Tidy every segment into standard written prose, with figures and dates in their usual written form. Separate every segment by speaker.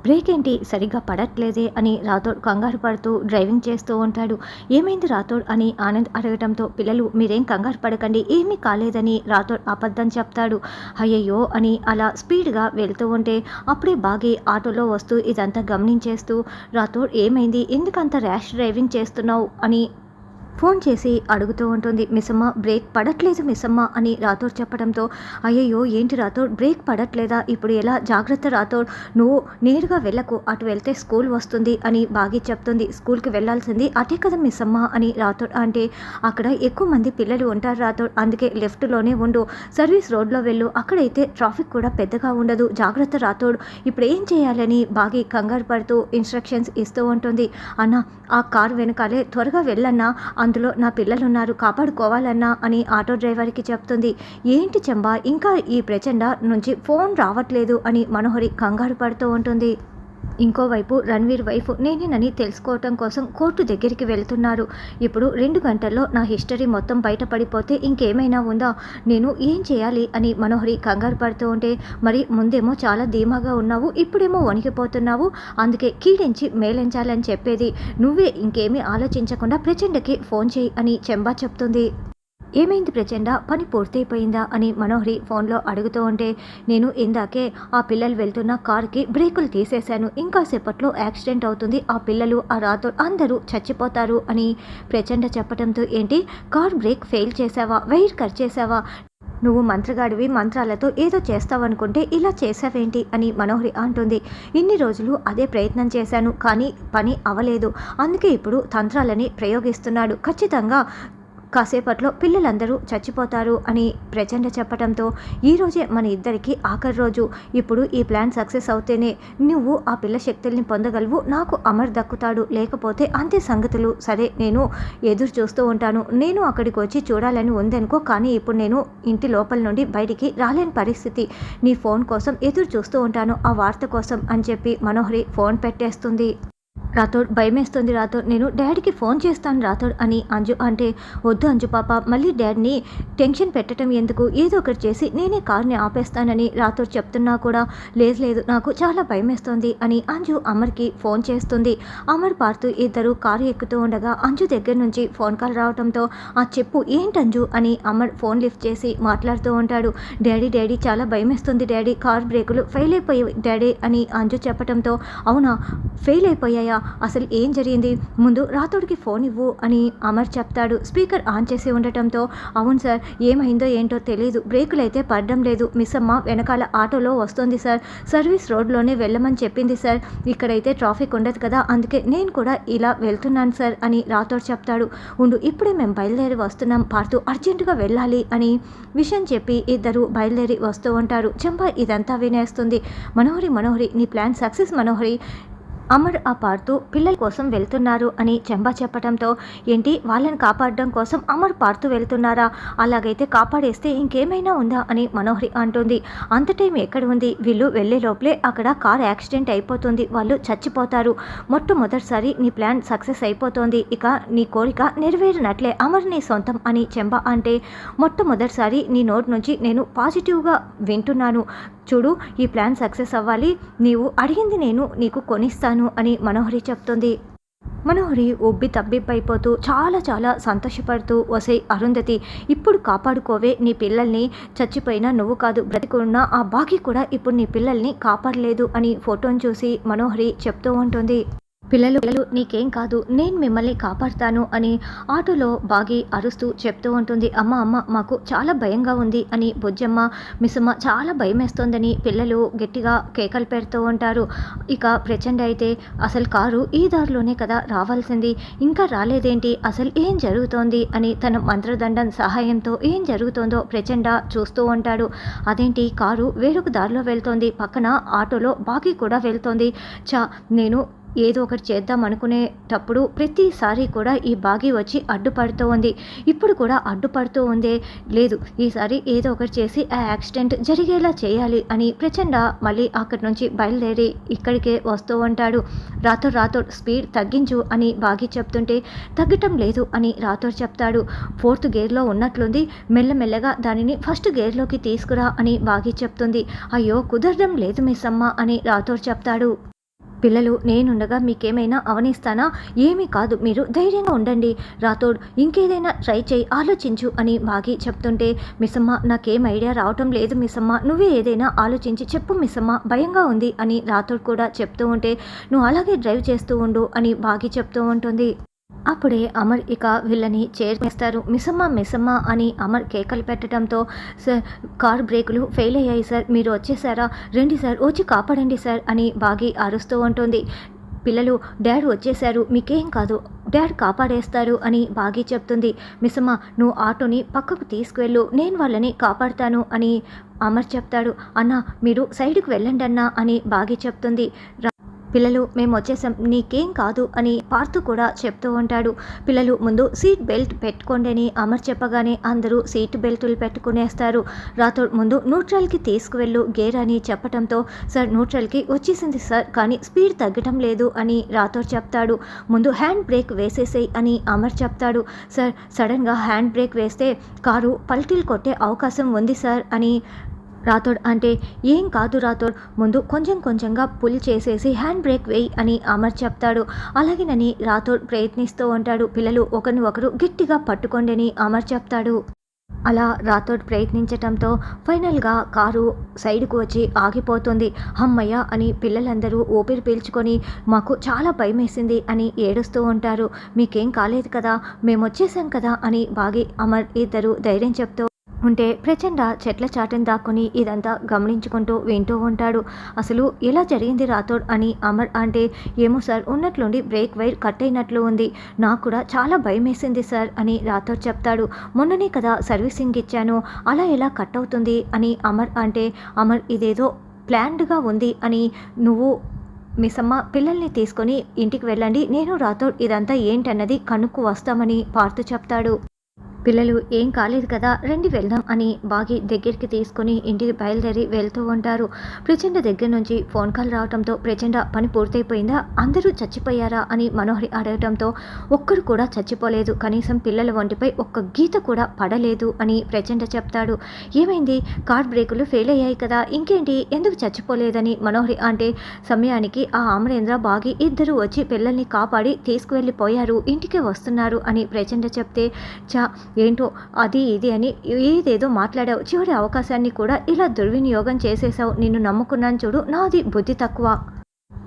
Speaker 1: Break ఏంటి సరిగ్గా పడట్లేదే అని రాథోడ్ కంగారు పడుతూ డ్రైవింగ్ చేస్తూ ఉంటాడు. ఏమైంది రాథోడ్ అని ఆనంద్ అడగటంతో పిల్లలు మీరేం కంగారు పడకండి ఏమీ కాలేదని రాథోడ్ అబద్ధం చెప్తాడు. అయ్యయ్యో అని అలా స్పీడ్గా వెళ్తూ ఉంటే అప్పుడే బాగి ఆటోలో వస్తూ ఇదంతా గమనించేస్తూ రాథోడ్ ఏమైంది ఎందుకంత ర్యాష్ డ్రైవింగ్ చేస్తున్నావు అని ఫోన్ చేసి అడుగుతూ ఉంటుంది. మిస్సమ్మ బ్రేక్ పడట్లేదు మిస్సమ్మ అని రాథోడ్ చెప్పడంతో అయ్యయ్యో ఏంటి రాథోడ్ బ్రేక్ పడట్లేదా ఇప్పుడు ఎలా జాగ్రత్త రాథోడ్ నువ్వు నేరుగా వెళ్ళకు అటు వెళ్తే స్కూల్ వస్తుంది అని బాగి చెప్తుంది. స్కూల్కి వెళ్ళాల్సింది అటే కదా మిస్సమ్మ అని రాథోడ్ అంటే అక్కడ ఎక్కువ మంది పిల్లలు ఉంటారు రాథోడ్ అందుకే లెఫ్ట్లోనే ఉండు సర్వీస్ రోడ్లో వెళ్ళు అక్కడైతే ట్రాఫిక్ కూడా పెద్దగా ఉండదు జాగ్రత్త రాథోడ్ ఇప్పుడు ఏం చేయాలని బాగి కంగారు పడుతూ ఇన్స్ట్రక్షన్స్ ఇస్తూ ఉంటుంది. అన్న ఆ కారు వెనకాలే త్వరగా వెళ్ళన్నా అందులో నా పిల్లలున్నారు కాపాడుకోవాలన్నా అని ఆటో డ్రైవర్కి చెప్తుంది. ఏంటి చెంబా ఇంకా ఈ ప్రచండ నుంచి ఫోన్ రావట్లేదు అని మనోహరి కంగారు పడుతూ ఉంటుంది. ఇంకోవైపు రణ్వీర్ వైఫ్ నేనేనని తెలుసుకోవటం కోసం కోర్టు దగ్గరికి వెళ్తున్నారు. ఇప్పుడు 2 గంటల్లో నా హిస్టరీ మొత్తం బయటపడిపోతే ఇంకేమైనా ఉందా నేను ఏం చేయాలి అని మనోహరి కంగారు పడుతూ ఉంటే మరి ముందేమో చాలా ధీమాగా ఉన్నావు ఇప్పుడేమో వణికిపోతున్నావు అందుకే కీడించి మేలించాలని చెప్పేది నువ్వే ఇంకేమీ ఆలోచించకుండా ప్రచండకి ఫోన్ చేయి అని చెంబా చెప్తుంది. ఏమైంది ప్రచండ పని పూర్తయిపోయిందా అని మనోహరి ఫోన్లో అడుగుతూ ఉంటే నేను ఇందాకే ఆ పిల్లలు వెళ్తున్న కారుకి బ్రేకులు తీసేశాను ఇంకాసేపట్లో యాక్సిడెంట్ అవుతుంది ఆ పిల్లలు ఆ రాతో అందరూ చచ్చిపోతారు అని ప్రచండ చెప్పడంతో ఏంటి కార్ బ్రేక్ ఫెయిల్ చేసావా వైర్ కట్ చేసావా నువ్వు మంత్రగాడివి మంత్రాలతో ఏదో చేస్తావనుకుంటే ఇలా చేసావేంటి అని మనోహరి అంటుంది. ఇన్ని రోజులు అదే ప్రయత్నం చేశాను కానీ పని అవలేదు అందుకే ఇప్పుడు తంత్రాలని ప్రయోగిస్తున్నాడు ఖచ్చితంగా కాసేపట్లో పిల్లలందరూ చచ్చిపోతారు అని ప్రచండ చెప్పడంతో ఈరోజే మన ఇద్దరికి ఆఖరి రోజు ఇప్పుడు ఈ ప్లాన్ సక్సెస్ అవుతేనే నువ్వు ఆ పిల్ల శక్తుల్ని పొందగలవు నాకు అమర్ దక్కుతాడు లేకపోతే అంతే సంగతులు సరే నేను ఎదురు చూస్తూ ఉంటాను నేను అక్కడికి వచ్చి చూడాలని ఉందనుకో కానీ ఇప్పుడు నేను ఇంటి లోపల నుండి బయటికి రాలేని పరిస్థితి నీ ఫోన్ కోసం ఎదురు చూస్తూ ఉంటాను ఆ వార్త కోసం అని చెప్పి మనోహరి ఫోన్ పెట్టేస్తుంది. రాథోడ్ భయమేస్తుంది రాథోడ్ నేను డాడీకి ఫోన్ చేస్తాను రాథోడ్ అని అంజు అంటే వద్దు అంజు పాప మళ్ళీ డాడీని టెన్షన్ పెట్టడం ఎందుకు ఏదో ఒకటి చేసి నేనే కార్ని ఆపేస్తానని రాథోడ్ చెప్తున్నా కూడా లేదు నాకు చాలా భయమేస్తుంది అని అంజు అమర్కి ఫోన్ చేస్తుంది. అమర్ పార్తూ ఇద్దరు కారు ఎక్కుతూ ఉండగా అంజు దగ్గర నుంచి ఫోన్ కాల్ రావడంతో ఆ చెప్పు ఏంటంజు అని అమర్ ఫోన్ లిఫ్ట్ చేసి మాట్లాడుతూ ఉంటాడు. డాడీ చాలా భయమేస్తుంది డాడీ కార్ బ్రేకులు ఫెయిల్ అయిపోయాయి డాడీ అని అంజు చెప్పడంతో అవునా ఫెయిల్ అయిపోయాయా అసలు ఏం జరిగింది ముందు రాథోడ్కి ఫోన్ ఇవ్వు అని అమర్ చెప్తాడు. స్పీకర్ ఆన్ చేసి ఉండటంతో అవును సార్ ఏమైందో ఏంటో తెలియదు బ్రేకులు అయితే పడడం లేదు మిస్సమ్మ వెనకాల ఆటోలో వస్తుంది సార్ సర్వీస్ రోడ్లోనే వెళ్ళమని చెప్పింది సార్ ఇక్కడైతే ట్రాఫిక్ ఉండదు కదా అందుకే నేను కూడా ఇలా వెళ్తున్నాను సార్ అని రాథోడ్ చెప్తాడు. ఉండు ఇప్పుడే మేము బయలుదేరి వస్తున్నాం పార్తూ అర్జెంటుగా వెళ్ళాలి అని విషయం చెప్పి ఇద్దరు బయలుదేరి వస్తూ ఉంటారు. చంప ఇదంతా వినేస్తుంది. మనోహరి నీ ప్లాన్ సక్సెస్ మనోహరి అమర్ ఆ పార్తూ పిల్లల కోసం వెళ్తున్నారు అని చెంబా చెప్పడంతో ఏంటి వాళ్ళని కాపాడడం కోసం అమర్ పార్తూ వెళ్తున్నారా అలాగైతే కాపాడేస్తే ఇంకేమైనా ఉందా అని మనోహరి అంటుంది. అంత టైం ఎక్కడ ఉంది వీళ్ళు వెళ్ళే లోపలే అక్కడ కార్ యాక్సిడెంట్ అయిపోతుంది వాళ్ళు చచ్చిపోతారు మొట్టమొదటిసారి నీ ప్లాన్ సక్సెస్ అయిపోతుంది ఇక నీ కోరిక నెరవేరినట్లే అమర్ నీ సొంతం అని చెంబా అంటే మొట్టమొదటిసారి నీ నోటి నుంచి నేను పాజిటివ్గా వింటున్నాను చూడు ఈ ప్లాన్ సక్సెస్ అవ్వాలి నీవు అడిగింది నేను నీకు కొనిస్తాను అని మనోహరి చెప్తుంది. మనోహరి ఉబ్బి తబ్బిబ్బైపోతూ చాలా సంతోషపడుతూ వసై అరుంధతి ఇప్పుడు కాపాడుకోవే నీ పిల్లల్ని చచ్చిపోయినా నువ్వు కాదు బ్రతికున్న ఆ బాగి కూడా ఇప్పుడు నీ పిల్లల్ని కాపాడలేదు అని ఫోటోను చూసి మనోహరి చెప్తూ ఉంటుంది. పిల్లలు నీకేం కాదు నేను మిమ్మల్ని కాపాడుతాను అని ఆటోలో బాగి అరుస్తూ చెప్తూ ఉంటుంది. అమ్మ మాకు చాలా భయంగా ఉంది అని బుజ్జమ్మ మిస్సమ్మ చాలా భయమేస్తోందని పిల్లలు గట్టిగా కేకలు పెడుతూ ఉంటారు. ఇక ప్రచండ అయితే అసలు కారు ఈ దారిలోనే కదా రావాల్సింది ఇంకా రాలేదేంటి అసలు ఏం జరుగుతోంది అని తన మంత్రదండం సహాయంతో ఏం జరుగుతోందో ప్రచండ చూస్తూ ఉంటాడు. అదేంటి కారు వేరొక దారిలో వెళ్తోంది పక్కన ఆటోలో బాగి కూడా వెళ్తోంది నేను ఏదో ఒకటి చేద్దాం అనుకునేటప్పుడు ప్రతిసారి కూడా ఈ బాగి వచ్చి అడ్డుపడుతూ ఉంది ఇప్పుడు కూడా అడ్డుపడుతూ ఉందే లేదు ఈసారి ఏదో ఒకటి చేసి ఆ యాక్సిడెంట్ జరిగేలా చేయాలి అని ప్రచండ మళ్ళీ అక్కడి నుంచి బయలుదేరి ఇక్కడికే వస్తూ ఉంటాడు. రాథోడ్ స్పీడ్ తగ్గించు అని బాగి చెప్తుంటే తగ్గటం లేదు అని రాథోడ్ చెప్తాడు. 4th గేర్లో ఉన్నట్లుంది మెల్లమెల్లగా దానిని ఫస్ట్ గేర్లోకి తీసుకురా అని బాగి చెప్తుంది. అయ్యో కుదరడం లేదు మిస్ అమ్మ అని రాథోడ్ చెప్తాడు. పిల్లలు నేనుండగా మీకేమైనా అవనిస్తానా? ఏమీ కాదు, మీరు ధైర్యంగా ఉండండి రాథోడ్. ఇంకేదైనా ట్రై చేయి, ఆలోచించు అని బాగి చెప్తుంటే, మిస్సమ్మ నాకేం ఐడియా రావటం లేదు మిస్సమ్మ, నువ్వే ఏదైనా ఆలోచించి చెప్పు మిస్సమ్మ, భయంగా ఉంది అని రాథోడ్ కూడా చెప్తూ ఉంటే, నువ్వు అలాగే డ్రైవ్ చేస్తూ ఉండు అని బాగి చెప్తూ ఉంటుంది. అప్పుడే అమర్ ఇక వీళ్ళని చేర్చేస్తారు. మిస్సమ్మ మిస్సమ్మ అని అమర్ కేకలు పెట్టడంతో, సార్ కార్ బ్రేకులు ఫెయిల్ అయ్యాయి సార్, మీరు వచ్చేసారా, రండి సార్, వచ్చి కాపాడండి సార్ అని బాగి అరుస్తూ ఉంటుంది. పిల్లలు డాడ్ వచ్చేశారు, మీకేం కాదు, డాడ్ కాపాడేస్తారు అని బాగి చెప్తుంది. మిస్సమ్మ నువ్వు ఆటోని పక్కకు తీసుకువెళ్ళు, నేను వాళ్ళని కాపాడుతాను అని అమర్ చెప్తాడు. అన్న మీరు సైడ్కి వెళ్ళండి అన్నా అని బాగి చెప్తుంది. పిల్లలు మేము వచ్చేసాం, నీకేం కాదు అని పార్థు కూడా చెప్తూ ఉంటాడు. పిల్లలు ముందు సీట్ బెల్ట్ పెట్టుకోండి అని అమర్ చెప్పగానే అందరూ సీట్ బెల్టులు పెట్టుకునేస్తారు. రాథోడ్ ముందు న్యూట్రల్కి తీసుకువెళ్ళు గేర్ అని చెప్పడంతో, సార్ న్యూట్రల్కి వచ్చేసింది సార్, కానీ స్పీడ్ తగ్గటం లేదు అని రాథోడ్ చెప్తాడు. ముందు హ్యాండ్ బ్రేక్ వేసేసేయి అని అమర్ చెప్తాడు. సార్ సడన్గా హ్యాండ్ బ్రేక్ వేస్తే కారు పల్టీలు కొట్టే అవకాశం ఉంది సార్ అని రాథోడ్ అంటే, ఏం కాదు రాథోడ్, ముందు కొంచెం కొంచెంగా పుల్ చేసేసి హ్యాండ్ బ్రేక్ వేయి అని అమర్ చెప్తాడు. అలాగేనని రాథోడ్ ప్రయత్నిస్తూ ఉంటాడు. పిల్లలు ఒకరిని ఒకరు గట్టిగా పట్టుకోండి అని అమర్ చెప్తాడు. అలా రాథోడ్ ప్రయత్నించటంతో ఫైనల్గా కారు సైడ్కు వచ్చి ఆగిపోతుంది. అమ్మయ్య అని పిల్లలందరూ ఊపిరి పీల్చుకొని, మాకు చాలా భయమేసింది అని ఏడుస్తూ ఉంటారు. మీకేం కాలేదు కదా, మేము వచ్చేసాం కదా అని బాగి అమర్ ఇద్దరు ధైర్యం చెప్తూ ఉంటే, ప్రచండ చెట్ల చాటును దాక్కుని ఇదంతా గమనించుకుంటూ వింటూ ఉంటాడు. అసలు ఎలా జరిగింది రాథోడ్ అని అమర్ అంటే, ఏమో సార్, ఉన్నట్లుండి బ్రేక్ వైర్ కట్ అయినట్లు ఉంది, నాకు కూడా చాలా భయం వేసింది సార్ అని రాథోడ్ చెప్తాడు. మొన్ననే కదా సర్వీసింగ్ ఇచ్చాను, అలా ఎలా కట్ అవుతుంది అని అమర్ అంటే, అమర్ ఇదేదో ప్లాన్డ్గా ఉంది అని, నువ్వు మిస్సమ్మ పిల్లల్ని తీసుకొని ఇంటికి వెళ్ళండి, నేను రాథోడ్ ఇదంతా ఏంటన్నది కనుక్కు వస్తామని పార్థు చెప్తాడు. పిల్లలు ఏం కాలేదు కదా, రండి వెళ్దాం అని బాగి దగ్గరికి తీసుకుని ఇంటికి బయలుదేరి వెళ్తూ ఉంటారు. ప్రచండ దగ్గర నుంచి ఫోన్ కాల్ రావడంతో, ప్రచండ పని పూర్తయిపోయిందా, అందరూ చచ్చిపోయారా అని మనోహరి అడగడంతో, ఒక్కరు కూడా చచ్చిపోలేదు, కనీసం పిల్లల ఒంటిపై ఒక్క గీత కూడా పడలేదు అని ప్రచండ చెప్తాడు. ఏమైంది, కార్ బ్రేకులు ఫెయిల్ అయ్యాయి కదా, ఇంకేంటి, ఎందుకు చచ్చిపోలేదని మనోహరి అంటే, సమయానికి ఆ అమరేంద్ర బాగి ఇద్దరు వచ్చి పిల్లల్ని కాపాడి తీసుకువెళ్ళిపోయారు, ఇంటికి వస్తున్నారు అని ప్రచండ చెప్తే, చా ఏంటో అది ఇది అని ఏదేదో మాట్లాడావు, చివరి అవకాశాన్ని కూడా ఇలా దుర్వినియోగం చేసేసావు, నిన్ను నమ్ముకున్నాను చూడు, నాది బుద్ధి తక్కువ.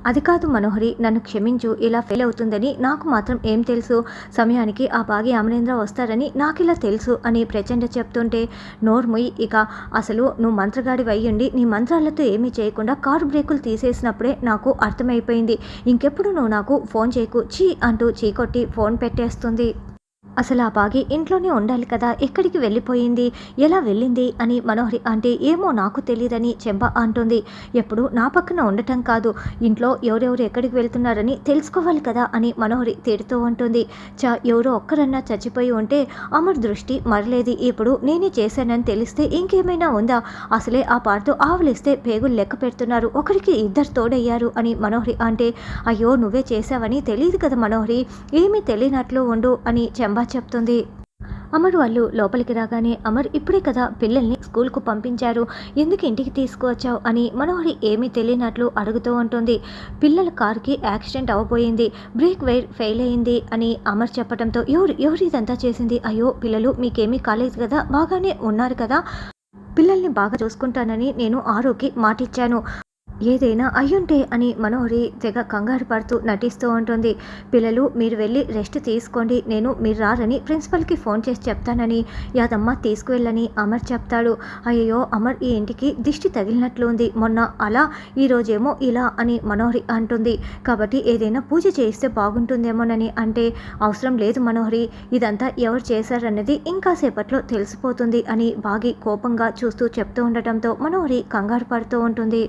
Speaker 1: అది కాదు మనోహరి, నన్ను క్షమించు, ఇలా ఫెయిల్ అవుతుందని నాకు మాత్రం ఏం తెలుసు, సమయానికి ఆ బాగి అమరేంద్ర వస్తారని నాకిలా తెలుసు అని ప్రచండ చెప్తుంటే, నోర్ముయ్ ఇక, అసలు నువ్వు మంత్రగాడి అయ్యుండి నీ మంత్రాలతో ఏమీ చేయకుండా కారు బ్రేకులు తీసేసినప్పుడే నాకు అర్థమైపోయింది, ఇంకెప్పుడు నువ్వు నాకు ఫోన్ చేయకు, చీ అంటూ చీకొట్టి ఫోన్ పెట్టేస్తుంది. అసలు ఆ బాగి ఇంట్లోనే ఉండాలి కదా, ఎక్కడికి వెళ్ళిపోయింది, ఎలా వెళ్ళింది అని మనోహరి అంటే, ఏమో నాకు తెలియదని చెంబ అంటుంది. ఎప్పుడు నా పక్కన ఉండటం కాదు, ఇంట్లో ఎవరెవరు ఎక్కడికి వెళ్తున్నారని తెలుసుకోవాలి కదా అని మనోహరి తిడుతూ ఉంటుంది. ఎవరో ఒక్కరన్నా చచ్చిపోయి ఉంటే అమర్ దృష్టి మరలేదు, ఇప్పుడు నేనే చేశానని తెలిస్తే ఇంకేమైనా ఉందా, అసలే ఆ పార్తో ఆవులిస్తే పేగులు లెక్క పెడుతున్నారు, ఒకరికి ఇద్దరు తోడయ్యారు అని మనోహరి అంటే, అయ్యో నువ్వే చేశావని తెలియదు కదా మనోహరి, ఏమీ తెలియనట్లు ఉండు అని చెంబ చెప్తుంది. అమర్ వాళ్ళు లోపలికి రాగానే, అమర్ ఇప్పుడే కదా పిల్లల్ని స్కూల్కు పంపించారు, ఎందుకు ఇంటికి తీసుకువచ్చావు అని మనోహరి ఏమీ తెలియనట్లు అడుగుతూ ఉంటుంది. పిల్లల కారుకి యాక్సిడెంట్ అవబోయింది, బ్రేక్ వైర్ ఫెయిల్ అయింది అని అమర్ చెప్పడంతో, ఎవరు ఇదంతా చేసింది, అయ్యో పిల్లలు మీకేమీ కాలేదు కదా, బాగానే ఉన్నారు కదా, పిల్లల్ని బాగా చూసుకుంటానని నేను ఆరోకి మాటిచ్చాను, ఏదైనా అయ్యుంటే అని మనోహరి తెగ కంగారు పడుతూ నటిస్తూ ఉంటుంది. పిల్లలు మీరు వెళ్ళి రెస్ట్ తీసుకోండి, నేను మీరు రారని ప్రిన్సిపల్కి ఫోన్ చేసి చెప్తానని యాదమ్మ తీసుకువెళ్ళని అమర్ చెప్తాడు. అయ్యో అమర్ ఈ ఇంటికి దిష్టి తగిలినట్లు ఉంది, మొన్న అలా ఈరోజేమో ఇలా అని మనోహరి అంటుంది. కాబట్టి ఏదైనా పూజ చేయిస్తే బాగుంటుందేమోనని అంటే, అవసరం లేదు మనోహరి, ఇదంతా ఎవరు చేశారన్నది ఇంకాసేపట్లో తెలిసిపోతుంది అని బాగి కోపంగా చూస్తూ చెప్తూ ఉండటంతో మనోహరి కంగారు పడుతూ ఉంటుంది.